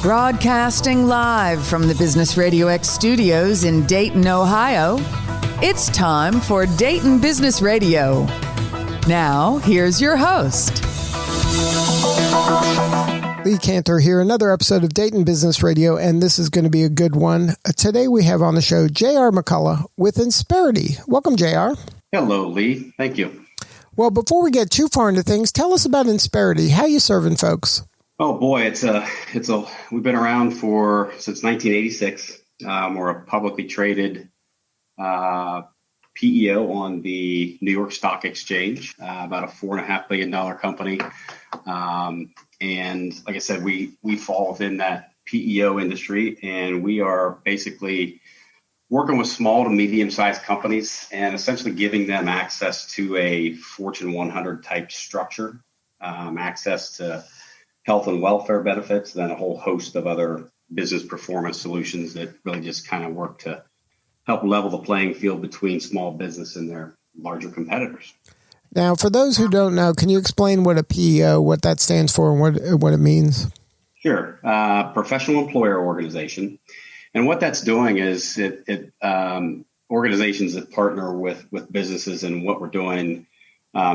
Broadcasting live from the Business RadioX studios in Dayton, Ohio, it's time for Dayton Business Radio. Now, here's your host. Lee Cantor here, another episode of Dayton Business Radio, and this is going to be a good one. Today we have on the show J.R. McCullough with Insperity. Welcome, J.R. Hello, Lee. Thank you. Well, before we get too far into things, tell us about Insperity. How are you serving folks? Oh boy, we've been around since 1986. We're a publicly traded PEO on the New York Stock Exchange, about a $4.5 billion company. And like I said, we fall within that PEO industry, and we are basically working with small to medium-sized companies and essentially giving them access to a Fortune 100 type structure, access to health and welfare benefits, then a whole host of other business performance solutions that really just kind of work to help level the playing field between small business and their larger competitors. Now, for those who don't know, can you explain what a PEO, what that stands for, and what it means? Sure. Professional Employer Organization. And what that's doing is it organizations that partner with businesses, and what we're doing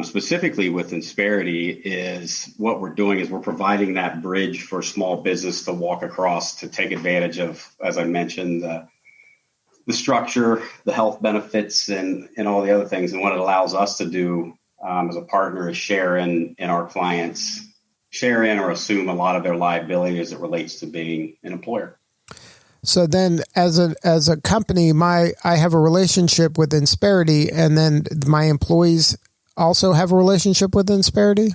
specifically with Insperity is what we're doing is we're providing that bridge for small business to walk across to take advantage of, as I mentioned, the structure, the health benefits, and all the other things. And what it allows us to do as a partner is share in our clients, share in or assume a lot of their liability as it relates to being an employer. So then as a company, I have a relationship with Insperity, and then my employees also have a relationship with Insperity?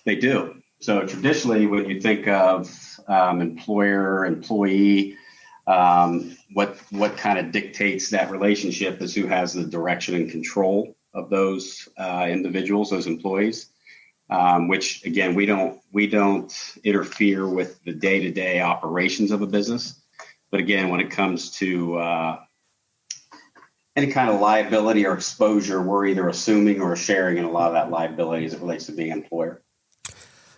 They do. So traditionally, when you think of employer, employee, what kind of dictates that relationship is who has the direction and control of those individuals, those employees, which again, we don't interfere with the day-to-day operations of a business. But again, when it comes to any kind of liability or exposure, we're either assuming or sharing in a lot of that liability as it relates to being an employer.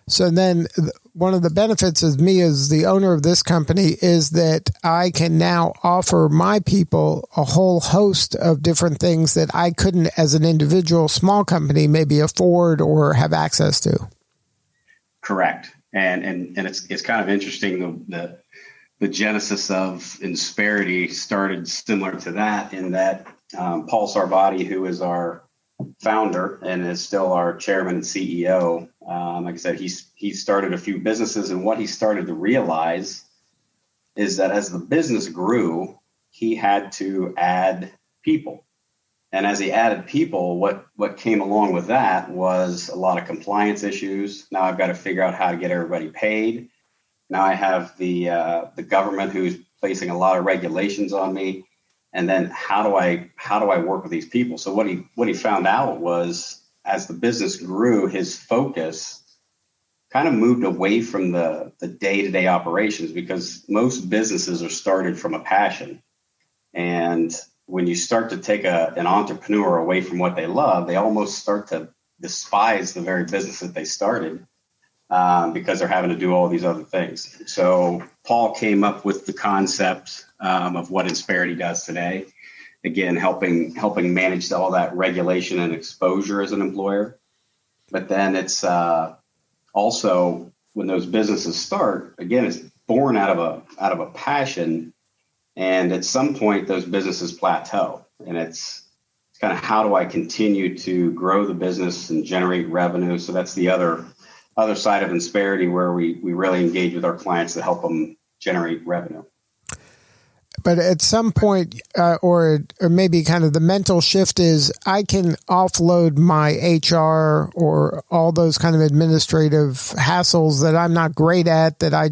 So then one of the benefits of me as the owner of this company is that I can now offer my people a whole host of different things that I couldn't as an individual small company maybe afford or have access to. Correct. And it's kind of interesting, the genesis of Insperity started similar to that, in that Paul Sarvati, who is our founder and is still our chairman and CEO, like I said, he started a few businesses, and what he started to realize is that as the business grew, he had to add people. And as he added people, what came along with that was a lot of compliance issues. Now I've got to figure out how to get everybody paid. Now I have the government who's placing a lot of regulations on me, and then how do I work with these people? So what he found out was, as the business grew, his focus kind of moved away from the day-to-day operations, because most businesses are started from a passion, and when you start to take an entrepreneur away from what they love, they almost start to despise the very business that they started. Because they're having to do all these other things. So Paul came up with the concept of what Insperity does today. Again, helping manage all that regulation and exposure as an employer. But then it's also, when those businesses start, again, it's born out of a passion. And at some point, those businesses plateau. And it's kind of, how do I continue to grow the business and generate revenue? So that's the other side of Insperity, where we really engage with our clients to help them generate revenue. But at some point, or maybe kind of the mental shift is, I can offload my HR or all those kind of administrative hassles that I'm not great at, that I'm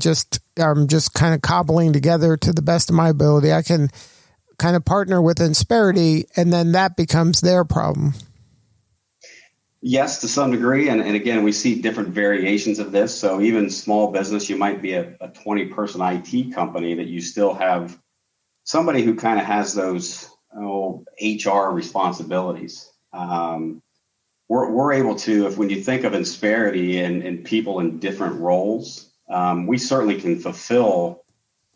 just kind of cobbling together to the best of my ability. I can kind of partner with Insperity, and then that becomes their problem. Yes, to some degree. And again, we see different variations of this. So even small business, you might be a 20-person IT company that you still have somebody who kind of has those HR responsibilities. We're able to, when you think of Insperity and people in different roles, We certainly can fulfill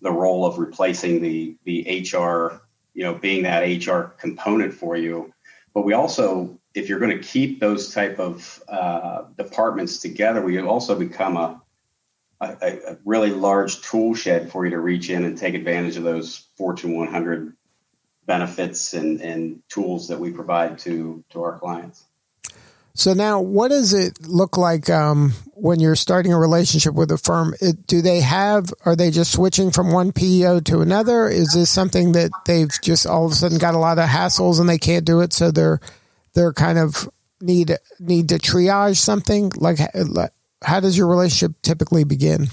the role of replacing the HR, being that HR component for you. But we also, if you're going to keep those type of departments together, we also become a really large tool shed for you to reach in and take advantage of those Fortune 100 benefits and tools that we provide to our clients. So now, what does it look like when you're starting a relationship with a firm? Are they just switching from one PEO to another? Is this something that they've just all of a sudden got a lot of hassles and they can't do it, so they're kind of need to triage something? Like, how does your relationship typically begin?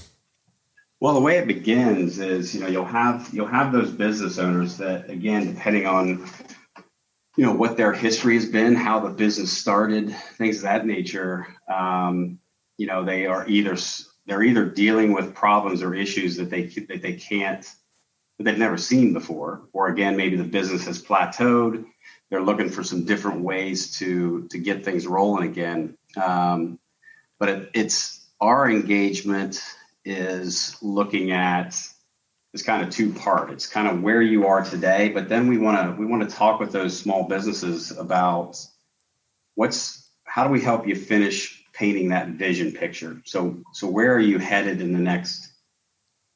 Well, the way it begins is, you'll have those business owners that, again, depending on what their history has been, how the business started, things of that nature. They're either dealing with problems or issues that they've never seen before, or again, maybe the business has plateaued. They're looking for some different ways to get things rolling again. But it's our engagement is looking at. It's kind of two-part. It's kind of where you are today, but then we want to talk with those small businesses about how do we help you finish painting that vision picture? So where are you headed in the next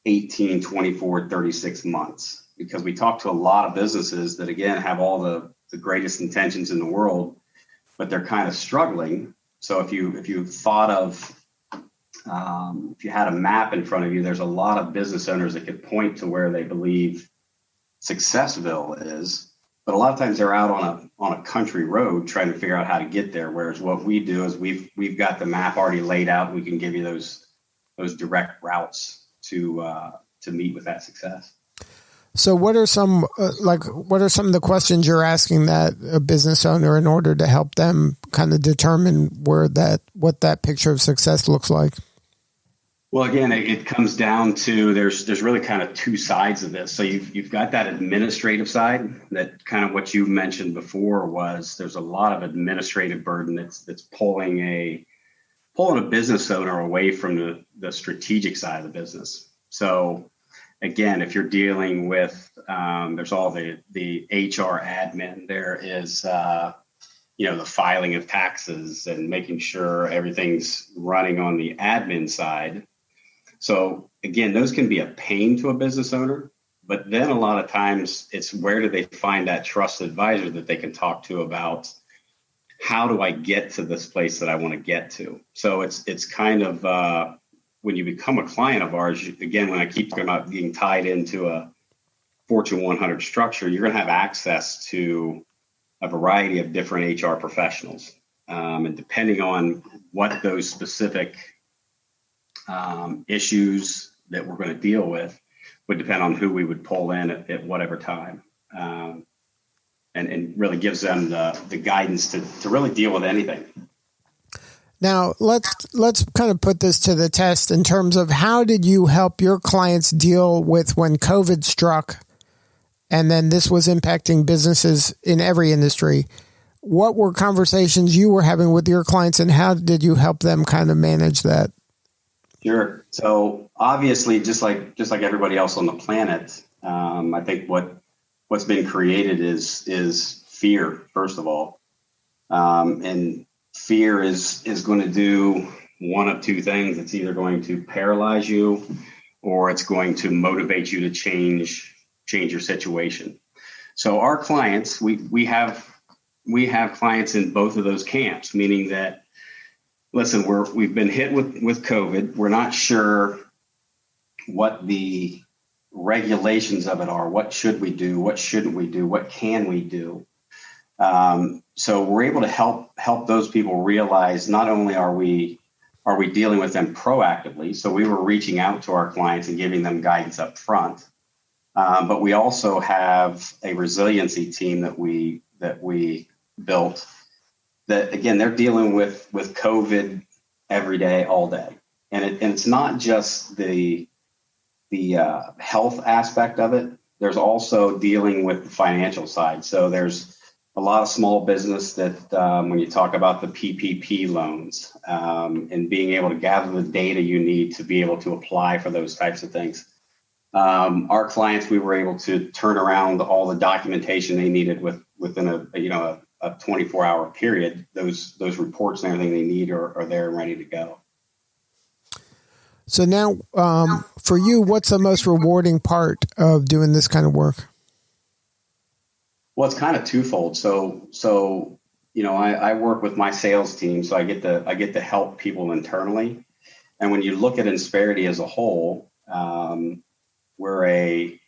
18, 24, 36 months? Because we talk to a lot of businesses that, again, have all the greatest intentions in the world, but they're kind of struggling. So if you thought of if you had a map in front of you, there's a lot of business owners that could point to where they believe Successville is, but a lot of times they're out on a country road trying to figure out how to get there. Whereas what we do is we've got the map already laid out. We can give you those direct routes to meet with that success. So what are some of the questions you're asking that a business owner in order to help them kind of determine what that picture of success looks like? Well, again, it comes down to there's really kind of two sides of this. So you've got that administrative side that kind of what you mentioned before was there's a lot of administrative burden that's pulling a business owner away from the strategic side of the business. So again, if you're dealing with there's all the HR admin, there is the filing of taxes and making sure everything's running on the admin side. So again, those can be a pain to a business owner, but then a lot of times it's where do they find that trusted advisor that they can talk to about how do I get to this place that I want to get to? So it's kind of when you become a client of ours, again, when I keep talking about being tied into a Fortune 100 structure, you're going to have access to a variety of different HR professionals. And depending on what those specific issues that we're going to deal with would depend on who we would pull in at whatever time. And really gives them the guidance to really deal with anything. Now, let's kind of put this to the test in terms of how did you help your clients deal with when COVID struck and then this was impacting businesses in every industry? What were conversations you were having with your clients and how did you help them kind of manage that? Sure. So obviously, just like everybody else on the planet, I think what's been created is fear, first of all. And fear is going to do one of two things. It's either going to paralyze you or it's going to motivate you to change your situation. So our clients, we have clients in both of those camps, meaning that, listen, we've been hit with COVID. We're not sure what the regulations of it are. What should we do? What shouldn't we do? What can we do? So we're able to help those people realize not only are we dealing with them proactively, so we were reaching out to our clients and giving them guidance up front, but we also have a resiliency team that we built that, again, they're dealing with COVID every day, all day. And it's not just the health aspect of it. There's also dealing with the financial side. So there's a lot of small business that when you talk about the PPP loans and being able to gather the data you need to be able to apply for those types of things. Our clients, we were able to turn around all the documentation they needed within a 24-hour period. Those reports and everything they need are there and ready to go. So now, for you, what's the most rewarding part of doing this kind of work? Well, it's kind of twofold. So I work with my sales team, so I get to help people internally. And when you look at Insperity as a whole, we're a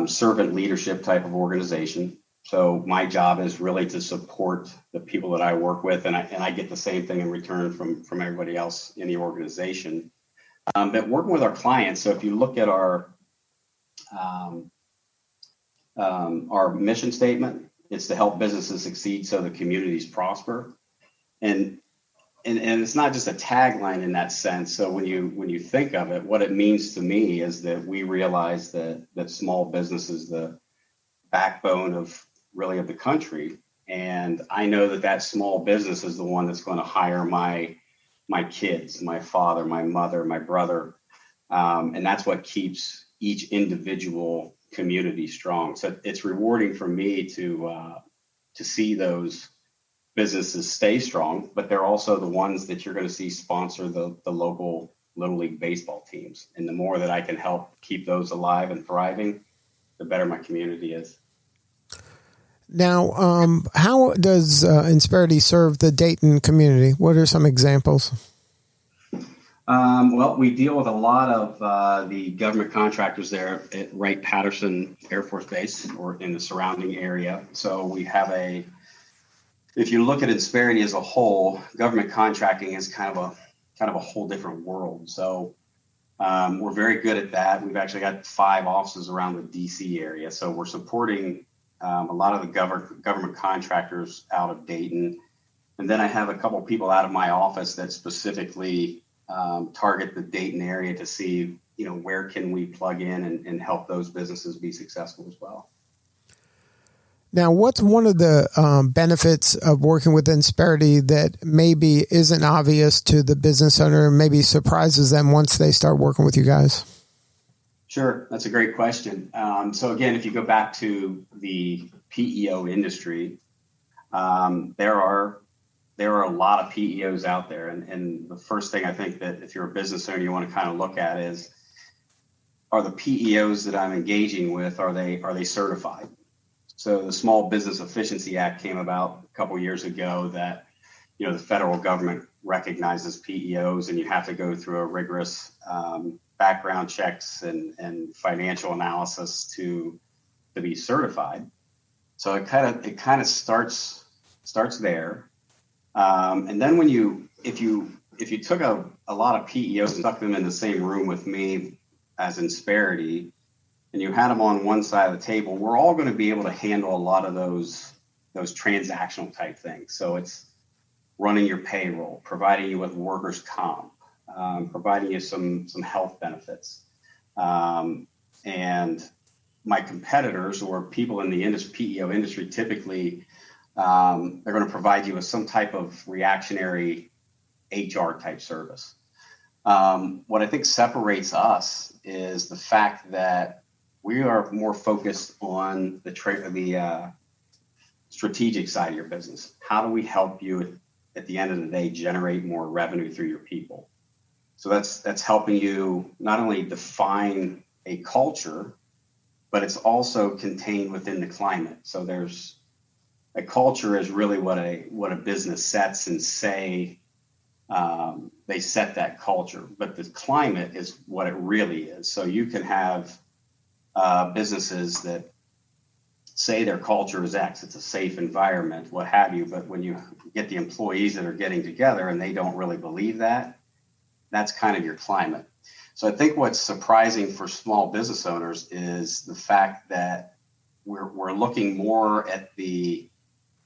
servant leadership type of organization. So my job is really to support the people that I work with, and I get the same thing in return from everybody else in the organization. But working with our clients, so if you look at our mission statement, it's to help businesses succeed so the communities prosper. And it's not just a tagline in that sense. So when you think of it, what it means to me is that we realize that small business is the backbone of the country. And I know that small business is the one that's going to hire my kids, my father, my mother, my brother. And that's what keeps each individual community strong. So it's rewarding for me to see those businesses stay strong, but they're also the ones that you're going to see sponsor the local Little League baseball teams. And the more that I can help keep those alive and thriving, the better my community is. Now, how does Insperity serve the Dayton community? What are some examples? Well, we deal with a lot of the government contractors there at Wright-Patterson Air Force Base or in the surrounding area. So we have if you look at Insperity as a whole, government contracting is kind of a whole different world. So we're very good at that. We've actually got 5 offices around the DC area. So we're supporting a lot of the government contractors out of Dayton. And then I have a couple of people out of my office that specifically target the Dayton area to see, where can we plug in and help those businesses be successful as well. Now, what's one of the benefits of working with Insperity that maybe isn't obvious to the business owner and maybe surprises them once they start working with you guys? Sure. That's a great question. So again, if you go back to the PEO industry, there are a lot of PEOs out there. And the first thing I think that if you're a business owner, you want to kind of look at is, are the PEOs that I'm engaging with, are they certified? So the Small Business Efficiency Act came about a couple of years ago that, the federal government recognizes PEOs, and you have to go through a rigorous background checks and financial analysis to be certified. So it kind of starts there. And then if you took a lot of PEOs and stuck them in the same room with me as Insperity, and you had them on one side of the table, we're all going to be able to handle a lot of those transactional type things. So it's running your payroll, providing you with workers' comp, providing you some health benefits. And my competitors or people in the PEO industry typically, they're going to provide you with some type of reactionary HR type service. What I think separates us is the fact that we are more focused on the strategic side of your business. How do we help you at the end of the day generate more revenue through your people? So that's helping you not only define a culture, but it's also contained within the climate. So there's a culture is really what a business sets and say they set that culture, but the climate is what it really is. So you can have businesses that say their culture is X, it's a safe environment, what have you, but when you get the employees that are getting together and they don't really believe that, that's kind of your climate. So I think what's surprising for small business owners is the fact that we're looking more at the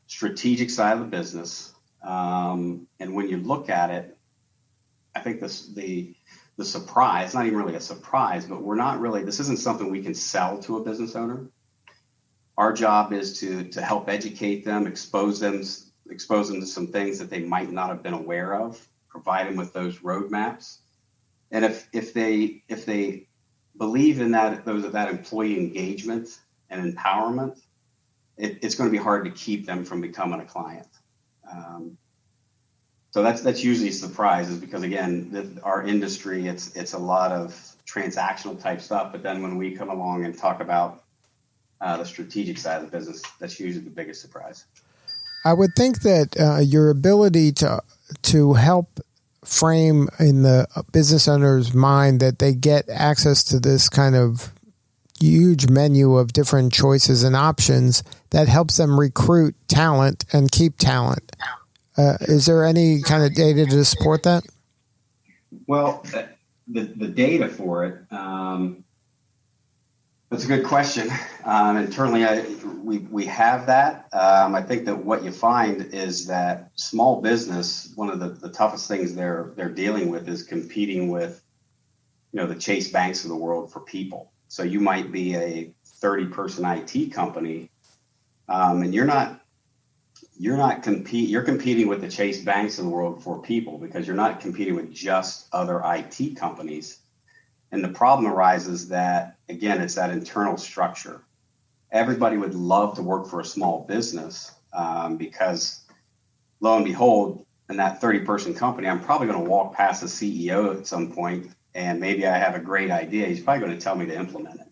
strategic side of the business. And when you look at it, I think the surprise, not even really a surprise, but this isn't something we can sell to a business owner. Our job is to help educate them, expose them to some things that they might not have been aware of, provide them with those roadmaps. And if they believe in that employee engagement and empowerment, it's going to be hard to keep them from becoming a client. So that's usually a surprise, is because, again, our industry, it's a lot of transactional type stuff. But then when we come along and talk about the strategic side of the business, that's usually the biggest surprise. I would think that your ability to help frame in the business owner's mind that they get access to this kind of huge menu of different choices and options that helps them recruit talent and keep talent. Is there any kind of data to support that? Well, the data for it, that's a good question. Internally, we have that. I think that what you find is that small business, one of the toughest things they're dealing with is competing with, the Chase Banks of the world for people. So you might be a 30-person IT company, and you're competing with the Chase Banks of the world for people, because you're not competing with just other IT companies. And the problem arises that, again, it's that internal structure. Everybody would love to work for a small business because, lo and behold, in that 30-person company, I'm probably going to walk past the CEO at some point, and maybe I have a great idea. He's probably going to tell me to implement it.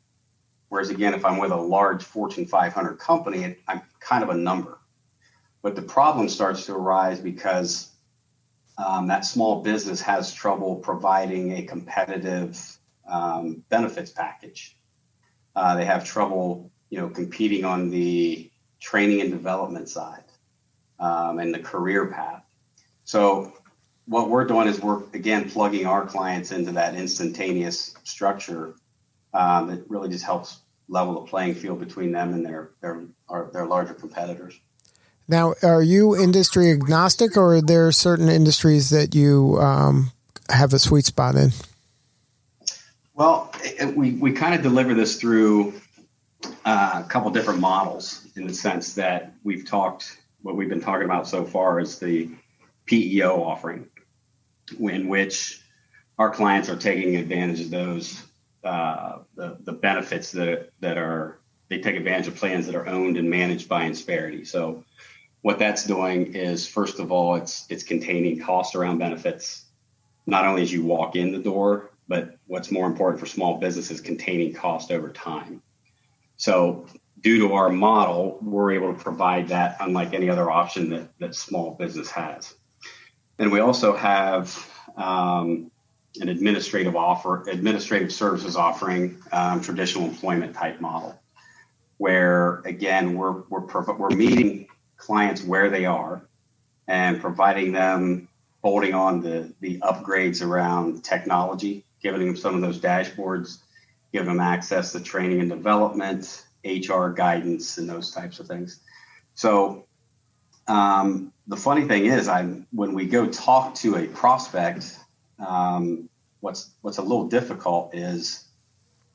Whereas, again, if I'm with a large Fortune 500 company, I'm kind of a number. But the problem starts to arise because that small business has trouble providing a competitive benefits package. They have trouble, competing on the training and development side and the career path. So what we're doing is we're, again, plugging our clients into that instantaneous structure that really just helps level the playing field between them and their larger competitors. Now, are you industry agnostic, or are there certain industries that you have a sweet spot in? Well, we kind of deliver this through a couple different models, in the sense that what we've been talking about so far is the PEO offering, in which our clients are taking advantage of those, the benefits that they take advantage of plans that are owned and managed by Insperity. So what that's doing is, first of all, it's containing cost around benefits, not only as you walk in the door, but what's more important for small businesses, containing cost over time. So due to our model, we're able to provide that unlike any other option that small business has. And we also have an administrative services offering, traditional employment type model, where, again, we're meeting clients where they are and providing them, bolting on the upgrades around technology, giving them some of those dashboards, giving them access to training and development, HR guidance, and those types of things. So the funny thing is, when we go talk to a prospect, what's a little difficult is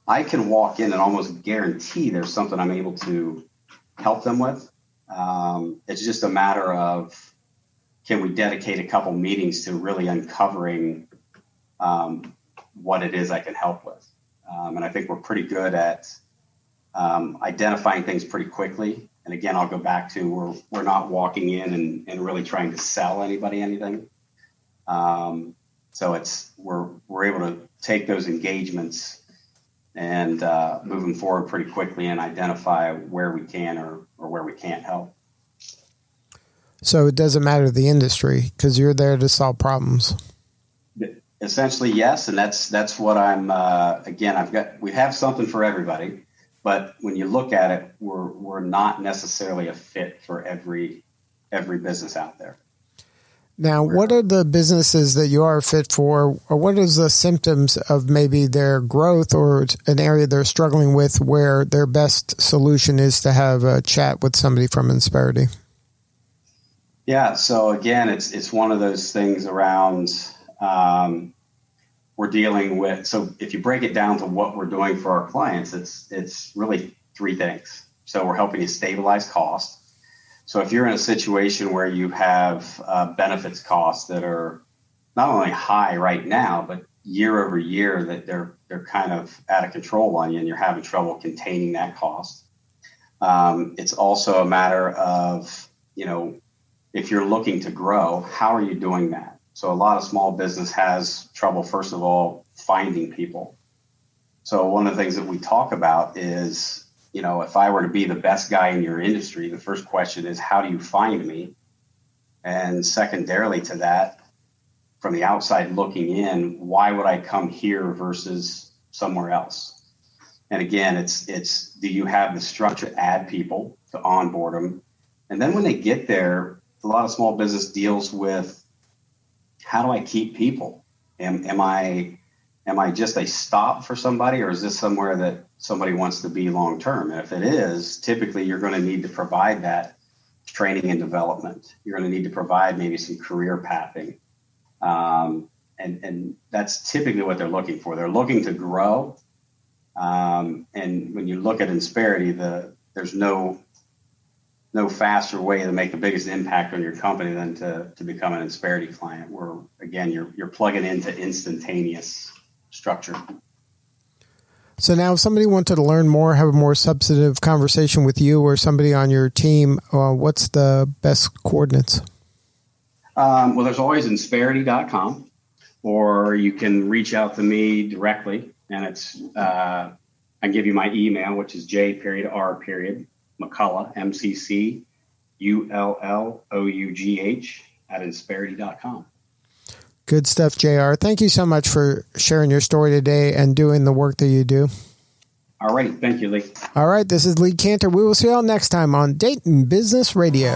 I can walk in and almost guarantee there's something I'm able to help them with. It's just a matter of, can we dedicate a couple meetings to really uncovering what it is I can help with. And I think we're pretty good at identifying things pretty quickly. And again, I'll go back to we're not walking in and really trying to sell anybody anything. So we're able to take those engagements and move them forward pretty quickly and identify where we can or where we can't help. So it doesn't matter the industry, because you're there to solve problems. Essentially, yes, and that's what I'm. We have something for everybody, but when you look at it, we're not necessarily a fit for every business out there. Now, what are the businesses that you are fit for, or what is the symptoms of maybe their growth or an area they're struggling with where their best solution is to have a chat with somebody from Insperity? Yeah, so again, it's one of those things around we're dealing with. So if you break it down to what we're doing for our clients, it's really three things. So we're helping you stabilize costs. So if you're in a situation where you have benefits costs that are not only high right now, but year over year that they're kind of out of control on you and you're having trouble containing that cost. It's also a matter of, if you're looking to grow, how are you doing that? So a lot of small business has trouble, first of all, finding people. So one of the things that we talk about is, if I were to be the best guy in your industry, the first question is, how do you find me? And secondarily to that, from the outside looking in, why would I come here versus somewhere else? And again, it's do you have the structure to add people, to onboard them? And then when they get there, a lot of small business deals with, how do I keep people? Am I just a stop for somebody, or is this somewhere that somebody wants to be long term? And if it is, typically you're going to need to provide that training and development. You're going to need to provide maybe some career pathing. And that's typically what they're looking for. They're looking to grow. And when you look at Insperity, there's no faster way to make the biggest impact on your company than to become an Insperity client, where again you're plugging into instantaneous structure. So now if somebody wanted to learn more, have a more substantive conversation with you or somebody on your team, what's the best coordinates? Well, there's always Insperity.com, or you can reach out to me directly, and it's I give you my email, which is J.R. McCullough, McCullough @Insperity.com. Good stuff, JR. Thank you so much for sharing your story today and doing the work that you do. All right. Thank you, Lee. All right. This is Lee Cantor. We will see you all next time on Dayton Business Radio.